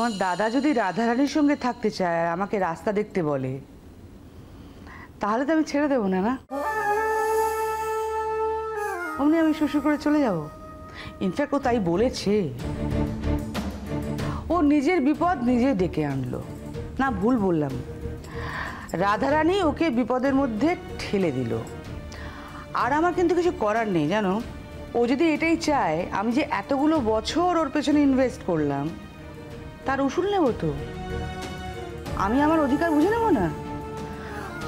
তোমার দাদা যদি রাধারানীর সঙ্গে থাকতে চায় আর আমাকে রাস্তা দেখতে বলে, তাহলে তো আমি ছেড়ে দেবো না, না? অমনি আমি শ্বশুর করে চলে যাব। ইনফ্যাক্ট ও তাই বলেছে। ও নিজের বিপদ নিজে ডেকে আনলো। না, ভুল বললাম, রাধারানী ওকে বিপদের মধ্যে ঠেলে দিল। আর আমার কিন্তু কিছু করার নেই, জানো। ও যদি এটাই চায়, আমি যে এতগুলো বছর ওর পেছনে ইনভেস্ট করলাম, তার উসুল নেব তো। আমি আমার অধিকার বুঝে নেব না?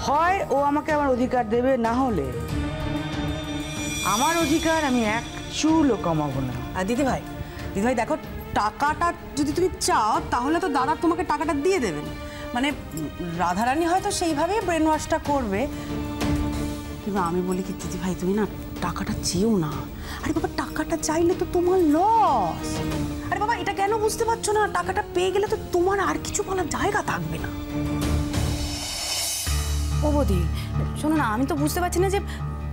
হয় ও আমাকে আমার অধিকার দেবে, না হলে আমার অধিকার আমি এক চুলও কমাবো না। আর দিদিভাই দেখো, টাকাটা যদি তুমি চাও তাহলে তো দাদা তোমাকে টাকাটা দিয়ে দেবেন। মানে রাধারানী হয়তো সেইভাবেই ব্রেন ওয়াশটা করবে, কিন্তু আমি বলি কি দিদিভাই, তুমি না টাকাটা চেয়েও না। আরে বাবা, টাকাটা চাইলে তো তোমার লস। আরে বাবা, এটা কেন বুঝতে পারছো না? টাকাটা পেয়ে গেলে তো তোমার আর কিছু বলার জায়গা থাকবে না। ও বৌদি, শোনো না, আমি তো বুঝতে পারছি না যে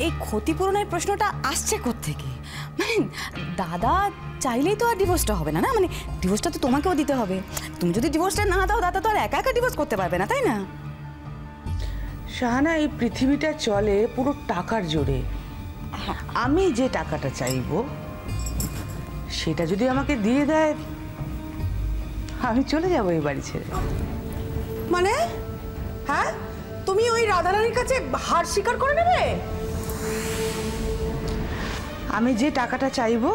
এই ক্ষতিপূরণের প্রশ্নটা আসছে কোত্থেকে। মানে দাদা চাইলেই তো আর ডিভোর্সটা হবে না, না? মানে ডিভোর্সটা তো তোমাকেও দিতে হবে। তুমি যদি ডিভোর্সটা না দাও, দাদা তো আর একা একা ডিভোর্স করতে পারবে না, তাই না? শাহানা, এই পৃথিবীটা চলে পুরো টাকার জোরে। আমি যে টাকাটা চাইবো সেটা যদি আমাকে দিয়ে দেয়, আমি চলে যাবো এই বাড়ি ছেড়ে। মানে হ্যাঁ, তুমি ওই রাধারানীর কাছে হার স্বীকার করে নেবে? আমি যে টাকাটা চাইবো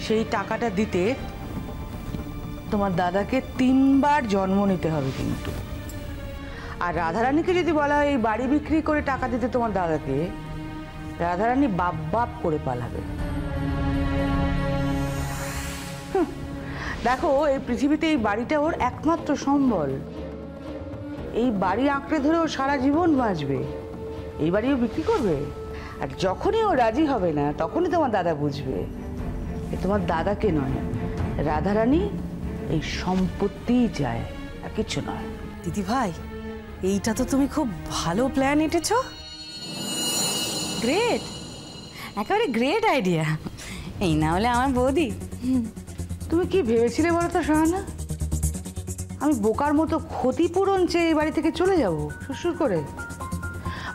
সেই টাকাটা দিতে তোমার দাদাকে 3 বার জন্ম নিতে হবে কিন্তু। আর রাধারানীকে যদি বলা হয় এই বাড়ি বিক্রি করে টাকা দিতে তোমার দাদাকে, রাধারানী বাপ বাপ করে পালাবে। দেখো, এই পৃথিবীতে এই বাড়িটা ওর একমাত্র সম্বল। এই বাড়ি আঁকড়ে ধরে ও সারা জীবন বাঁচবে। এই বাড়িও বিক্রি করবে। আর যখনই ও রাজি হবে না, তখনই তোমার দাদা বুঝবে এ তোমার দাদাকে নয়, রাধারানী এই সম্পত্তিই চায়, আর কিছু নয়। দিদিভাই, এইটা তো তুমি খুব ভালো প্ল্যান এঁটেছ। গ্রেট, একেবারে গ্রেট আইডিয়া। এই না হলে আমার বৌদি। তুমি কি ভেবেছিলে বলো তো শাহানা? আমি বোকার মতো ক্ষতিপূরণ চেয়ে এই বাড়ি থেকে চলে যাব শ্বশুর করে?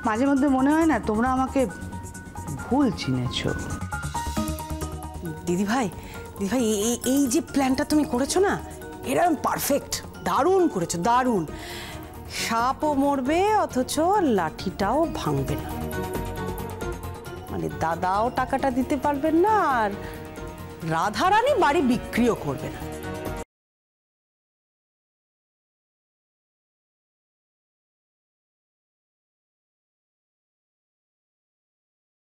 মাঝে মধ্যে মনে হয় না তোমরা আমাকে ভুল চিনেছো। দিদিভাই এই যে প্ল্যানটা তুমি করেছো না, এরকম পারফেক্ট, দারুণ করেছো, দারুণ। সাপও মরবে অথচ লাঠিটাও ভাঙবে না। মানে দাদাও টাকাটা দিতে পারবেন না, আর রাধারানী বাড়ি বিক্রিও করবে না।